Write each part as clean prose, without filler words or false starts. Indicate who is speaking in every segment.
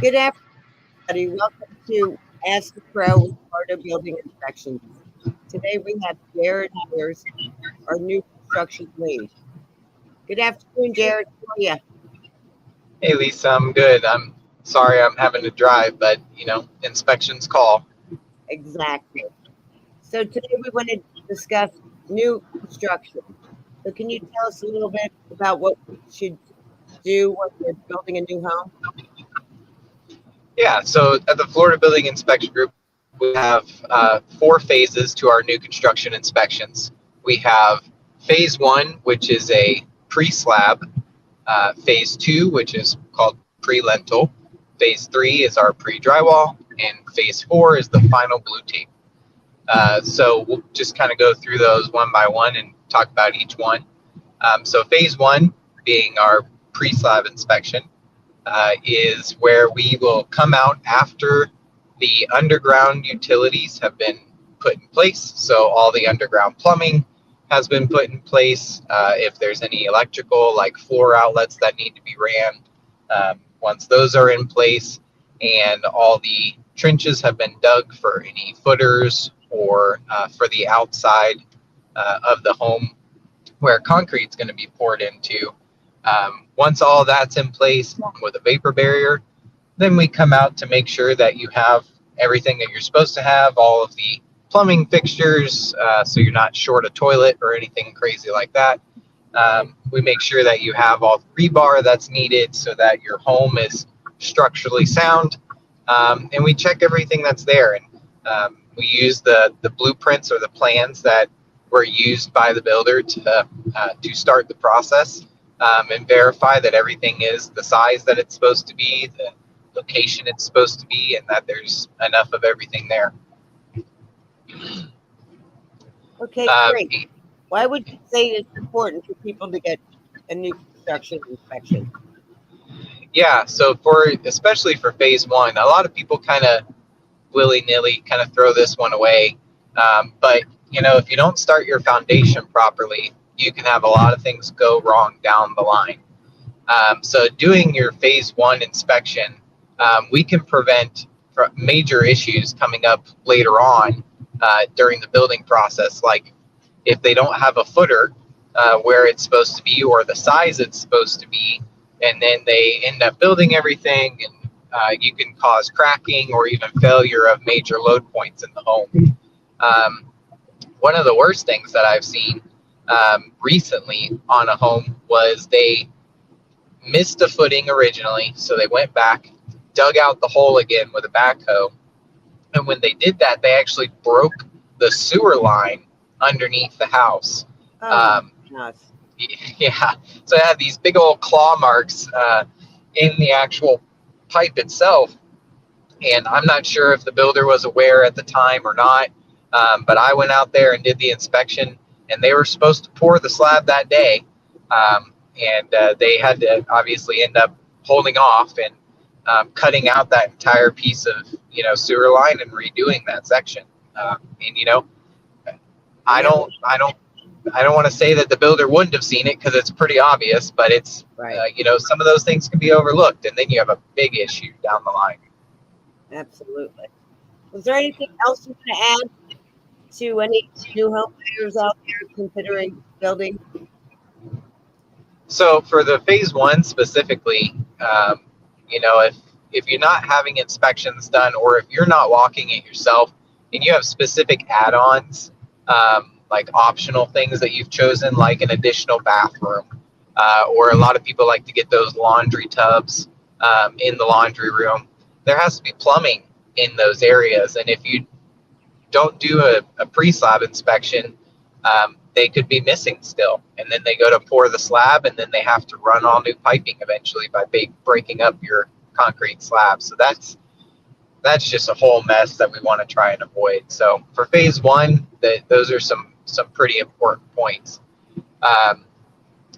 Speaker 1: Good afternoon, everybody. Welcome to Ask the Pro with Florida Building Inspections. Today we have Jared Ayers, our new construction lead. Good afternoon, Jared. How are you?
Speaker 2: Hey Lisa, I'm good. I'm sorry I'm having to drive, but inspections call.
Speaker 1: Exactly. So today we want to discuss new construction. So can you tell us a little bit about what we should do when we're building a new home?
Speaker 2: Yeah, so at the Florida Building Inspection Group, we have four phases to our new construction inspections. We have phase one, which is a pre-slab, phase two, which is called pre-lentil, phase three is our pre-drywall, and phase four is the final blue tape. So we'll just kind of go through those one by one and talk about each one. So phase one, being our pre-slab inspection, is where we will come out after the underground utilities have been put in place. So all the underground plumbing has been put in place. If there's any electrical, like floor outlets that need to be ran, once those are in place, and all the trenches have been dug for any footers or for the outside of the home where concrete's going to be poured into. Once all that's in place with a vapor barrier, then we come out to make sure that you have everything that you're supposed to have, all of the plumbing fixtures, so you're not short a toilet or anything crazy like that. We make sure that you have all the rebar that's needed so that your home is structurally sound, and we check everything that's there. And we use the blueprints or the plans that were used by the builder to start the process, and verify that everything is the size that it's supposed to be, the location it's supposed to be, and that there's enough of everything there.
Speaker 1: Okay, great. Why would you say it's important for people to get a new construction inspection?
Speaker 2: Yeah, so especially for phase one, a lot of people kind of willy-nilly kind of throw this one away. But if you don't start your foundation properly, you can have a lot of things go wrong down the line. So doing your phase one inspection, we can prevent major issues coming up later on during the building process. Like if they don't have a footer where it's supposed to be or the size it's supposed to be, and then they end up building everything, and you can cause cracking or even failure of major load points in the home. One of the worst things that I've seen recently on a home was they missed a footing originally, so they went back, dug out the hole again with a backhoe, and when they did that, they actually broke the sewer line underneath the house.
Speaker 1: Gosh.
Speaker 2: Yeah, so it had these big old claw marks in the actual pipe itself, and I'm not sure if the builder was aware at the time or not, but I went out there and did the inspection, and they were supposed to pour the slab that day, and they had to obviously end up holding off and cutting out that entire piece of sewer line and redoing that section. I don't want to say that the builder wouldn't have seen it because it's pretty obvious, but it's
Speaker 1: Right.
Speaker 2: Some of those things can be overlooked, and then you have a big issue down the line.
Speaker 1: Absolutely. Was there anything else you want to add to any new home buyers out there considering building?
Speaker 2: So for the phase one specifically, if you're not having inspections done, or if you're not walking it yourself, and you have specific add-ons, like optional things that you've chosen, like an additional bathroom, or a lot of people like to get those laundry tubs in the laundry room. There has to be plumbing in those areas, and if you don't do a pre-slab inspection, they could be missing still, and then they go to pour the slab, and then they have to run all new piping eventually by breaking up your concrete slab. So that's just a whole mess that we want to try and avoid. So for phase one, those are some pretty important points.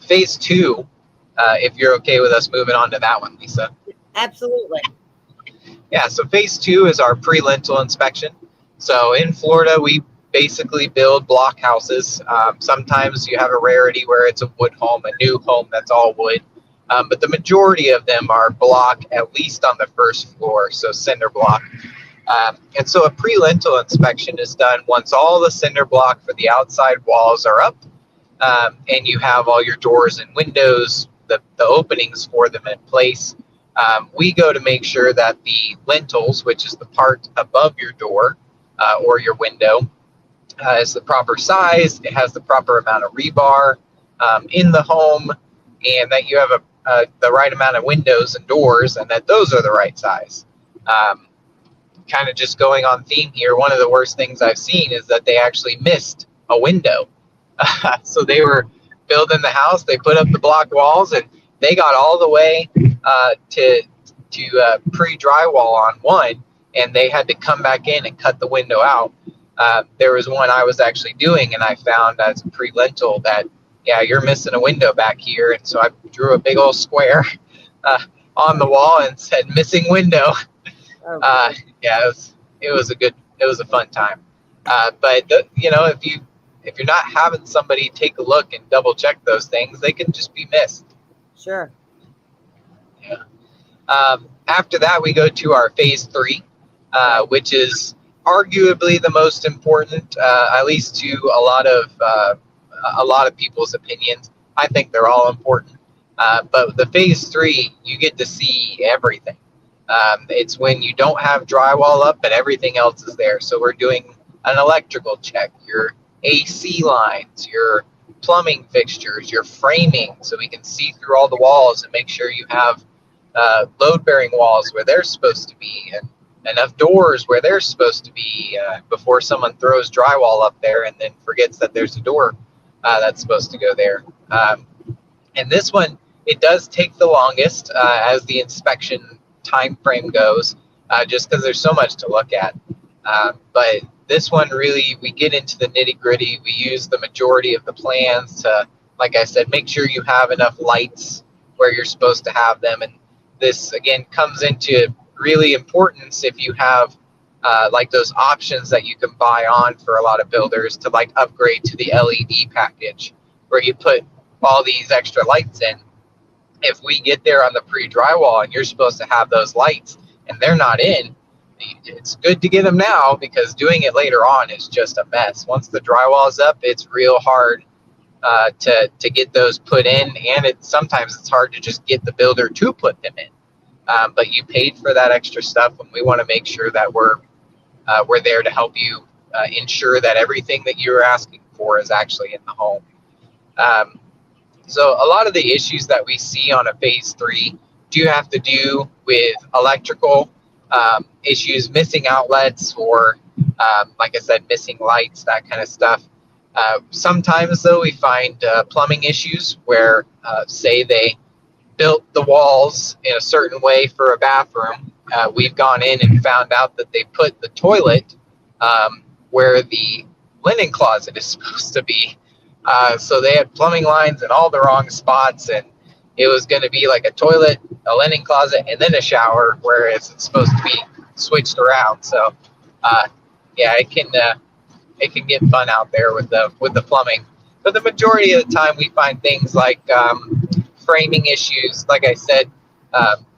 Speaker 2: Phase two, if you're okay with us moving on to that one, Lisa.
Speaker 1: Absolutely.
Speaker 2: Yeah, so phase two is our pre-lentil inspection. So in Florida, we basically build block houses. Sometimes you have a rarity where it's a wood home, a new home that's all wood. But the majority of them are block, at least on the first floor, so cinder block. And so a pre-lintel inspection is done once all the cinder block for the outside walls are up, and you have all your doors and windows, the openings for them in place. We go to make sure that the lintels, which is the part above your door or your window, is the proper size, it has the proper amount of rebar in the home, and that you have the right amount of windows and doors, and that those are the right size. Kind of just going on theme here, one of the worst things I've seen is that they actually missed a window. So they were building the house, they put up the block walls, and they got all the way to pre-drywall on one, and they had to come back in and cut the window out. There was one I was actually doing, and I found as a pre-lintel that, yeah, you're missing a window back here. And so I drew a big old square on the wall and said, missing window. Yeah, it was a fun time. But if you're not having somebody take a look and double check those things, they can just be missed.
Speaker 1: Sure.
Speaker 2: Yeah. After that, we go to our phase 3, which is arguably the most important, at least to a lot of people's opinions. I think they're all important. But the phase 3, you get to see everything. It's when you don't have drywall up, but everything else is there. So we're doing an electrical check, your AC lines, your plumbing fixtures, your framing, so we can see through all the walls and make sure you have load-bearing walls where they're supposed to be, and enough doors where they're supposed to be before someone throws drywall up there and then forgets that there's a door that's supposed to go there. And this one, it does take the longest as the inspection time frame goes, just because there's so much to look at. But this one, really, we get into the nitty gritty. We use the majority of the plans to, like I said, make sure you have enough lights where you're supposed to have them. And this, again, comes into really importance if you have like those options that you can buy on for a lot of builders to like upgrade to the LED package, where you put all these extra lights in. If we get there on the pre-drywall and you're supposed to have those lights and they're not in, it's good to get them now, because doing it later on is just a mess. Once the drywall is up, it's real hard to get those put in, and sometimes it's hard to just get the builder to put them in. But you paid for that extra stuff, and we want to make sure that we're there to help you ensure that everything that you're asking for is actually in the home. So a lot of the issues that we see on a phase 3 do have to do with electrical issues, missing outlets, or like I said, missing lights, that kind of stuff. Sometimes, though, we find plumbing issues where, say, they built the walls in a certain way for a bathroom. We've gone in and found out that they put the toilet where the linen closet is supposed to be. So they had plumbing lines in all the wrong spots, and it was going to be like a toilet, a linen closet, and then a shower, whereas it's supposed to be switched around. So, yeah, it can get fun out there with the plumbing. But the majority of the time, we find things like framing issues. Like I said,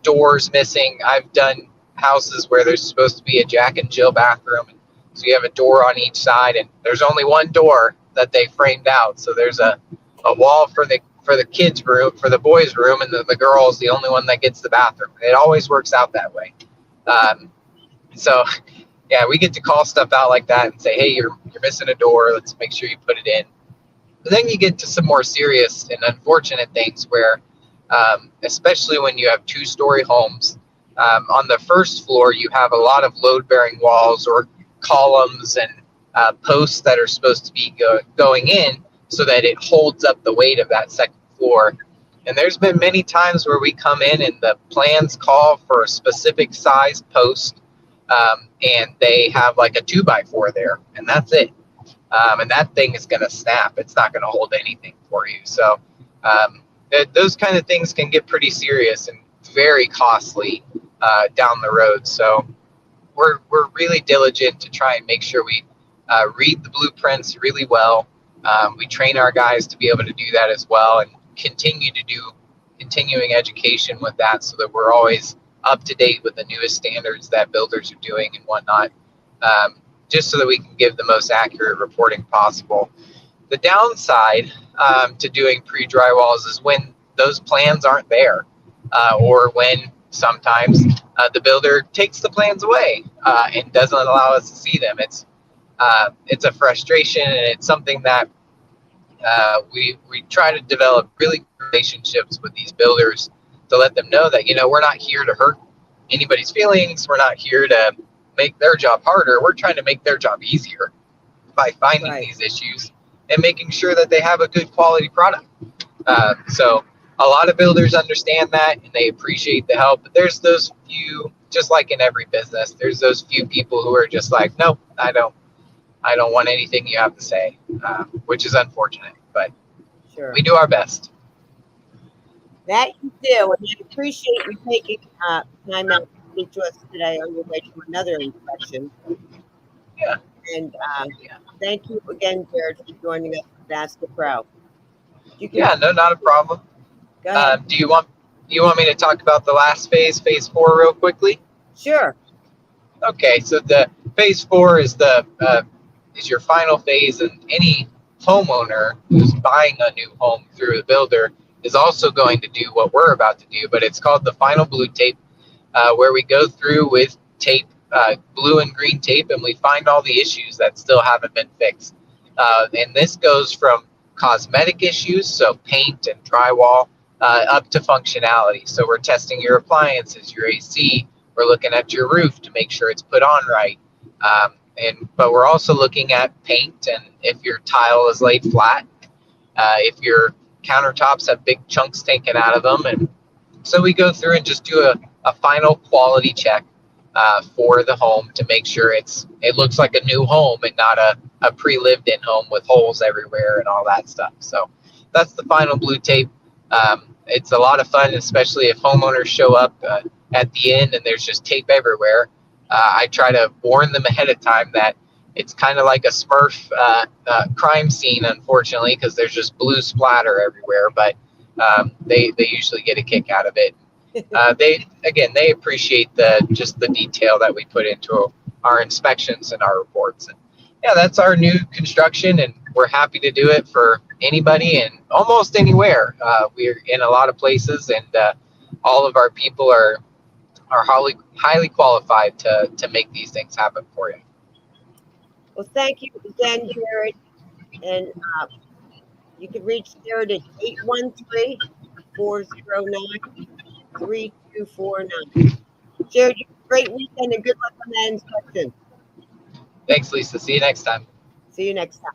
Speaker 2: doors missing. I've done houses where there's supposed to be a Jack and Jill bathroom, so you have a door on each side, and there's only one door that they framed out. So there's a wall for the kids' room, for the boys' room, and the girls, the only one that gets the bathroom. It always works out that way. So yeah, we get to call stuff out like that and say, hey, you're missing a door. Let's make sure you put it in. But then you get to some more serious and unfortunate things where, especially when you have 2-story homes, on the first floor, you have a lot of load-bearing walls or columns and posts that are supposed to be going in so that it holds up the weight of that second floor. And there's been many times where we come in and the plans call for a specific size post, and they have like a 2x4 there, and that's it. And that thing is going to snap. It's not going to hold anything for you. So those kind of things can get pretty serious and very costly down the road. So we're really diligent to try and make sure we read the blueprints really well. We train our guys to be able to do that as well, and continue to do continuing education with that so that we're always up to date with the newest standards that builders are doing and whatnot, just so that we can give the most accurate reporting possible. The downside to doing pre-drywalls is when those plans aren't there, or when sometimes the builder takes the plans away and doesn't allow us to see them. It's a frustration, and it's something that we try to develop really good relationships with these builders to let them know that, we're not here to hurt anybody's feelings. We're not here to make their job harder. We're trying to make their job easier by finding
Speaker 1: Right.
Speaker 2: these issues and making sure that they have a good quality product. So a lot of builders understand that and they appreciate the help. But there's those few, just like in every business, there's those few people who are just like, nope, I don't want anything you have to say, which is unfortunate. But
Speaker 1: Sure.
Speaker 2: we do our best.
Speaker 1: That you do, and I appreciate you taking time out to speak to us today on your way to another inspection.
Speaker 2: Yeah.
Speaker 1: And thank you again, Jared, for joining us with Ask the Pro.
Speaker 2: Yeah, no, not a problem.
Speaker 1: Go ahead.
Speaker 2: Do you want me to talk about the last phase 4, real quickly?
Speaker 1: Sure.
Speaker 2: Okay, so the phase 4 is is your final phase, and any homeowner who's buying a new home through the builder is also going to do what we're about to do, but it's called the final blue tape, where we go through with tape, blue and green tape, and we find all the issues that still haven't been fixed. And this goes from cosmetic issues, so paint and drywall, up to functionality. So we're testing your appliances, your AC. We're looking at your roof to make sure it's put on right. But we're also looking at paint, and if your tile is laid flat, if your countertops have big chunks taken out of them. And so we go through and just do a final quality check for the home to make sure it looks like a new home and not a pre-lived in home with holes everywhere and all that stuff. So that's the final blue tape. It's a lot of fun, especially if homeowners show up at the end and there's just tape everywhere. I try to warn them ahead of time that it's kind of like a Smurf crime scene, unfortunately, because there's just blue splatter everywhere. But they usually get a kick out of it. They appreciate just the detail that we put into our inspections and our reports. And yeah, that's our new construction, and we're happy to do it for anybody and almost anywhere. We're in a lot of places, and all of our people are highly qualified to make these things happen for you.
Speaker 1: Well, thank you again, Jared. And you can reach Jared at 813-409-3249. Jared, you have a great weekend and good luck on that inspection.
Speaker 2: Thanks, Lisa. See you next time.
Speaker 1: See you next time.